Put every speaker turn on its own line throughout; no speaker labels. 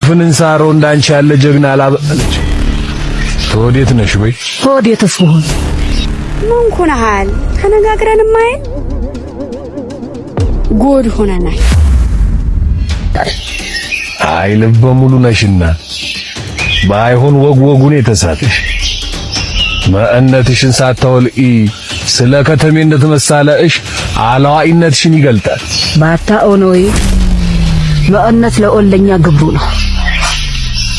ፍንንሳሮ እንዳንቺ ያለ ጀግና አላበለች። ተወዴት ነሽ ወይ?
ተወዴትስ ብሆን
ምን ሆነሃል? ተነጋግረን ማይል ጎድ ሆነናል።
አይ ልበ ሙሉ ነሽና ባይሆን ወጉን የተሳተሽ ማእነትሽን ሳታወልኢ ስለ ከተሜ እንደተመሳለሽ አላዋይነትሽን ይገልጣል።
ባታ ኦኖይ ማእነት ለኦለኛ ግብሩ ነው።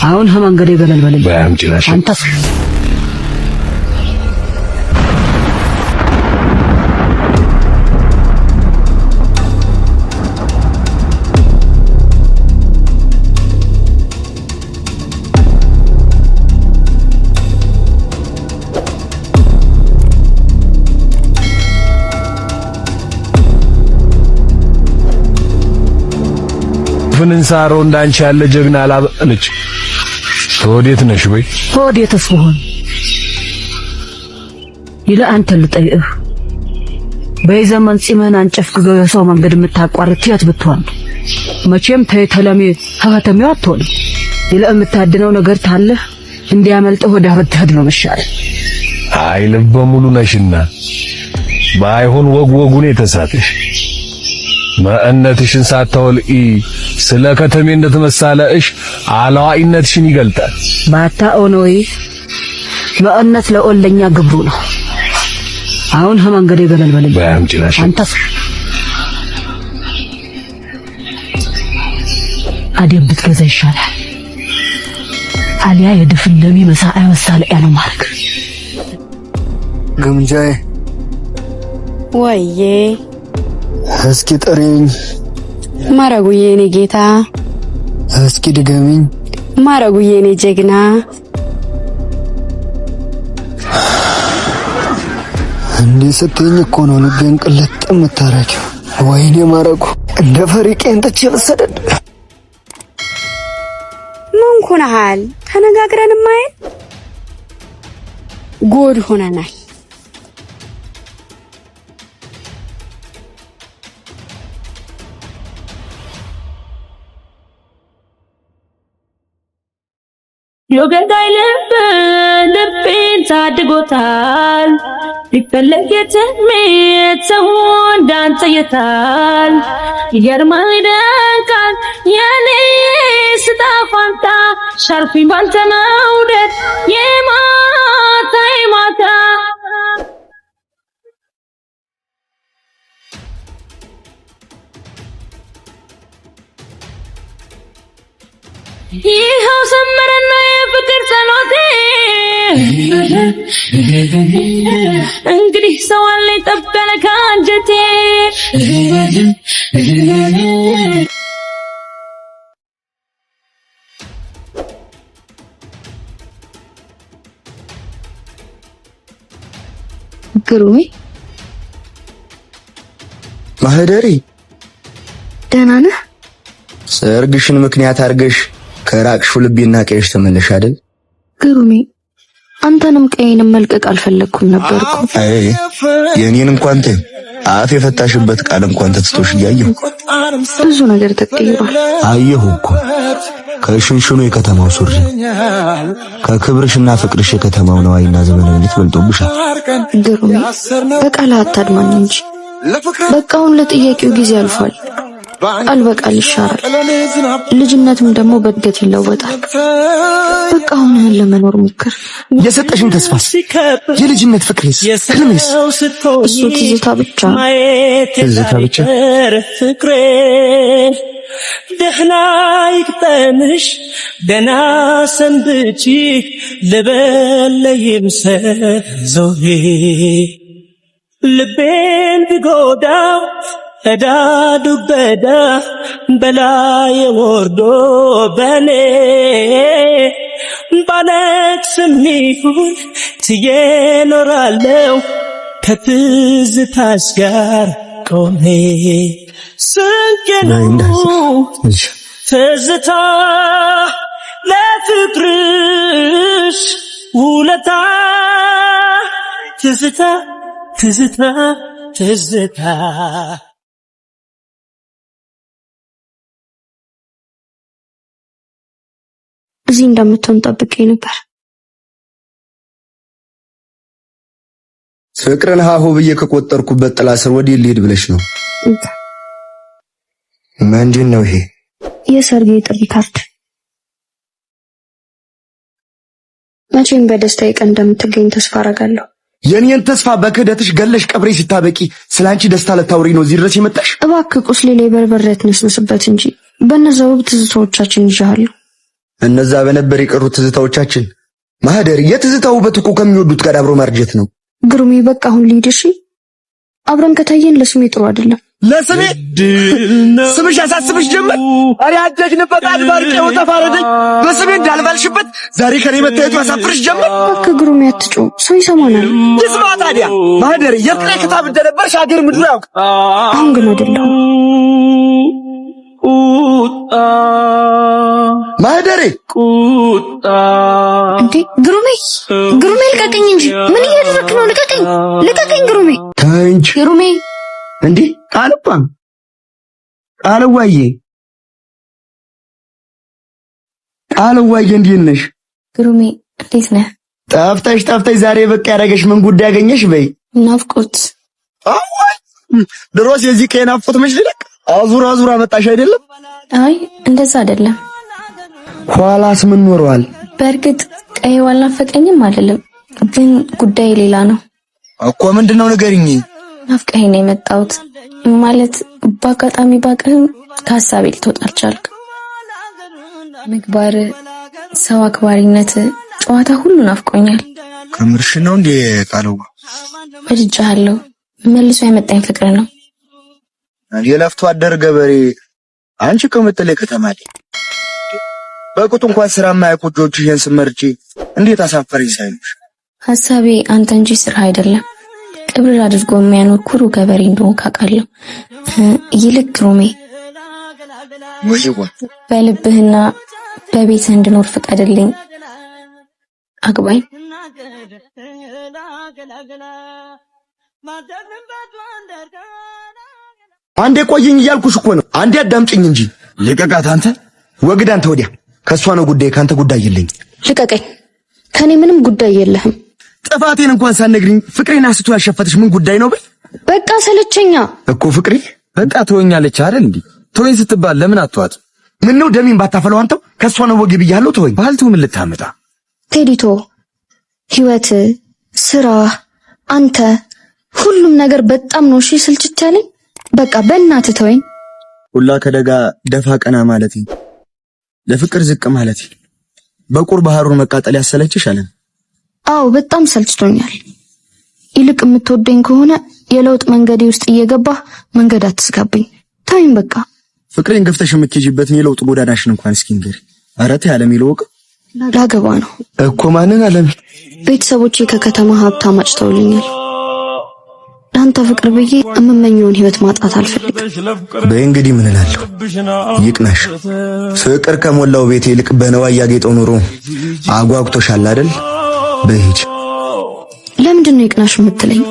አሁን ከመንገዴ ገለል በለኝ።
ባያምጪላሽ
አንተስ
ፍንንሳሮ እንዳንቺ ያለ ጀግና አላበለች። ተወዴት ነሽ ወይ?
ተወዴትስ ብሆን ይለ አንተ ልጠይህ በዘመን ጺመን አንጨፍግገው የሰው መንገድ የምታቋርጥ የት ብትሆን መቼም ተለሚ ሀተሚው አትሆን። ይለ የምታድነው ነገር ታለ እንዲያመልጠው ወደ አበተድ ነው መሻል።
አይ ልበ ሙሉ ነሽና ባይሆን ወጉን የተሳተሽ ማእነትሽን ሳታወልኢ ስለ ከተሜ እንደተመሳለሽ አላዋይነትሽን ይገልጣል።
ባታ ኦኖይ ማእነት ለኦለኛ ግብሩ ነው። አሁን ከመንገዴ ገለል በለኝ።
ባያምጪላሽ
አንተስ አደም ብትገዛ ይሻላል። አሊያ የድፍን ለሚ መሳአይ መሳለያ ነው ማርክ
ግምጃዬ
ወዬ
እስኪ ጥሪኝ።
ማረጉዬ የኔ ጌታ
እስኪ ድገሚኝ።
ማረጉዬ የኔ ጀግና
እንዴ ስትይኝ እኮ ነው ልቤን ቅልጥ የምታረጊው። ወይኔ ማረጉ እንደ ፈሪቄን ጥቼ ልሰደድ።
ምን ሆነሃል? ተነጋግረን ማይል ጎድ ሆነናል።
የገዳይ ልቤን ታድጎታል። ቢፈለግ የትሜት ሰው እንዳንተ የታል? ይገርማል ይደንቃል የኔ ስጣፋንታ ሻርፊኝ ባንተ መውደድ የማታ ይኸው ሰመረና የፍቅር ጸሎቴ እንግዲህ ሰው አለኝ ጠብቀለ ከአንጀቴ
ግሩሜ
ማህደሪ
ደህና ነህ?
ሰርግሽን ምክንያት አድርገሽ ከራቅሹ ልቤና ቀይሽ ተመለሽ አይደል?
ግሩሜ አንተንም ቀይንም መልቀቅ አልፈለኩም ነበርኩ።
አይ የኔን እንኳን አፍ የፈታሽበት ቃል እንኳን ተትቶሽ እያየሁ
ብዙ ነገር ተቀይሯል።
አየሁ እኮ ከሽንሽኑ የከተማው ሱሪ ከክብርሽና ፍቅርሽ የከተማው ነዋይና ዘመናዊነት በልጦብሻል።
ግሩሜ በቃል አታድማኝ እንጂ በቃውን ለጥያቄው ጊዜ አልፏል። ቃል በቃል ይሻራል። ልጅነትም ደግሞ በእድገት ይለወጣል። በቃ አሁን ለመኖር ሞክር።
የሰጠሽን ተስፋስ የልጅነት ፍቅሬስ ህልሜስ
እሱ ትዝታ ብቻ
ፍቅሬ ደህና ይቅጠምሽ ደህና ሰንብቺ ልበለይም ሰዞሬ ልቤን ቢጎዳው እዳዱ በዳ በላይ ወርዶ በኔ ባለቅስም ይሁን ትዬ ኖራለው ከትዝታሽ ጋር ቆሜ ስንቄኑ ትዝታ ለፍቅርሽ ውለታ ትዝታ
እዚህ እንደምትሆን ጠብቄ ነበር።
ፍቅርን ሃሁ ብዬ ከቆጠርኩበት ጥላ ስር ወዲህ ልሄድ ብለሽ ነው? ምንድን ነው ይሄ?
የሰርጌ ጥሪ ካርድ። መቼም በደስታዬ ቀን እንደምትገኝ ተስፋ አደርጋለሁ።
የኔን ተስፋ በክህደትሽ ገለሽ ቀብሬ ስታበቂ ስላንቺ ደስታ ለታውሪ ነው እዚህ ድረስ የመጣሽ?
እባክህ ቁስሌ ላይ በርበሬ አትነስንስበት እንጂ በእነዛ ውብ ትዝታዎቻችን ይዣለሁ።
እነዛ በነበር የቀሩት ትዝታዎቻችን ማህደር የትዝታው ውበት እኮ ከሚወዱት ጋር አብሮ ማርጀት ነው።
ግሩሜ በቃ አሁን ልሂድ እሺ? አብረን ከታየን ለስሜ ጥሩ አይደለም።
ለስሜ ስምሽ ያሳስብሽ ጀመር? አሪ አደግንበት አድባርቄው ተፋረደኝ በስሜ እንዳልባልሽበት ዛሬ ከኔ መታየቱ ያሳፍርሽ ጀመር?
እባክህ ግሩሜ አትጮህ፣ ሰው ይሰማናል።
ይስማ ታዲያ ማህደር የጥሬ ክታብ እንደነበርሽ ሀገር ምድሩ ያውቅ።
አሁን ግን አይደለም።
ማህደሬ
እንዴ ግሩሜ ልቀቀኝ እንጂ ምን እያደረክ ነው? ልቀቀኝ ግሩሜ
ታንቺ
ግሩሜ
እንዴ ቃልባም ቃልዋዬ እንዴት ነሽ?
ግሩሜ እንዴት ነህ?
ጠፍተሽ ዛሬ በቃ ያደረገሽ ምን ጉዳይ ያገኘሽ? በይ
ናፍቆት።
አዋይ ድሮስ የዚህ ከናፍቆት መሽለቅ አዙራ መጣሽ አይደለም?
አይ እንደዛ አይደለም።
ኋላስ ምን ኖሯል?
በእርግጥ ቀይው አልናፈቀኝም አይደለም፣ ግን ጉዳይ ሌላ ነው
እኮ። ምንድነው ንገሪኝ።
ናፍቀኸኝ ነው የመጣሁት። ማለት በአጋጣሚ ባቅህም ከሀሳቤ ልትወጣ አልቻልክ። ምግባር፣ ሰው አክባሪነት፣ ጨዋታ ሁሉ ናፍቆኛል።
ከምርሽ ነው እንዴ ቃልዋ?
ወድጄሃለሁ። መልሶ ያመጣኝ ፍቅር ነው።
የለፍቶ አደር ገበሬ አንቺ ከምትለይ ከተማ ላይ በቁጥ እንኳን ስራ ማያቆጆች ይሄን ስመርጪ እንዴት አሳፈረኝ ሳይሉሽ።
ሐሳቤ አንተ እንጂ ስራ አይደለም። ቅብር አድርጎ የሚያኖር ኩሩ ገበሬ እንደሆነ ካቃለሁ። ይልቅ ግሩሜ
ወይዋ
በልብህና በቤትህ እንድኖር ፍቀድልኝ። አግባኝ።
አንዴ ቆየኝ እያልኩሽ እኮ ነው። አንዴ አዳምጪኝ እንጂ። ልቀቃት አንተ ወግድ። አንተ ወዲያ ከሷ ነው ጉዳይ፣ ካንተ ጉዳይ የለኝ።
ልቀቀኝ። ከኔ ምንም ጉዳይ የለህም።
ጥፋቴን እንኳን ሳትነግሪኝ ፍቅሬን አስቶ ያሸፈተሽ ምን ጉዳይ ነው?
በቃ ሰለቸኛ
እኮ ፍቅሬ።
በቃ ተወኛለች አይደል እንዴ? ተወኝ ስትባል ለምን አትዋጥ?
ምን ነው ደሜን ባታፈለው አንተው? ከሷ ነው ወግ ብያለሁ። ተወኝ። ባልቱ ምን ልታመጣ?
ቴዲቶ ህይወት፣ ስራ፣ አንተ ሁሉም ነገር በጣም ነው እሺ ስልችት ያለኝ። በቃ በእናትህ ተወኝ።
ሁላ ከደጋ ደፋ ቀና ማለት ለፍቅር ዝቅ ማለት በቁር ባህሩን መቃጠል ያሰለችሽ አለን።
አዎ በጣም ሰልችቶኛል። ይልቅ የምትወደኝ ከሆነ የለውጥ መንገዴ ውስጥ እየገባህ መንገድ አትስጋብኝ። ተወኝ በቃ።
ፍቅሬን ገፍተሽ የምትሄጂበትን የለውጥ ጎዳናሽን እንኳን እስኪ ንገሪ። ኧረ ተይ አለም ይልወቅ።
ላገባ ነው
እኮ። ማንን አለም?
ቤተሰቦቼ ከከተማ ሀብታም አጭተውልኛል። ለአንተ ፍቅር ብዬ የምመኘውን ህይወት ማጣት አልፈልግም።
በይ እንግዲህ ምን እላለሁ? ይቅናሽ። ፍቅር ከሞላው ቤት ይልቅ በነዋይ ያጌጠው ኑሮ አጓጉቶሻል አይደል? በሂጅ።
ለምንድን ነው ይቅናሽ የምትለኝ?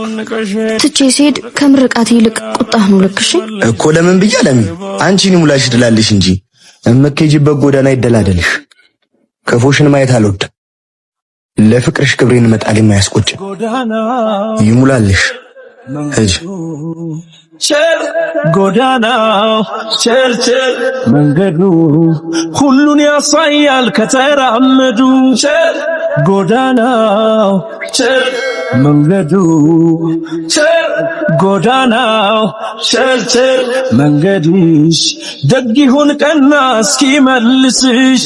ትቼ ሲሄድ ከምርቃት ይልቅ ቁጣህ ነው ልክሽ
እኮ። ለምን ብዬ ለምን አንቺን ሙላሽ ድላለሽ እንጂ እምትሄጂበት ጎዳና ይደላደልሽ። ክፉሽን ማየት አልወድም። ለፍቅርሽ ክብሬን መጣል የማያስቆጭ ይሙላልሽ። ሂጅ።
ጎዳናው ቸርቸር መንገዱ ሁሉን ያሳያል ከተራመዱ። ጎዳናው ቸር መንገዱ ጎዳናው ቸርቸር መንገድሽ ደግ ይሁን ቀና እስኪ መልስሽ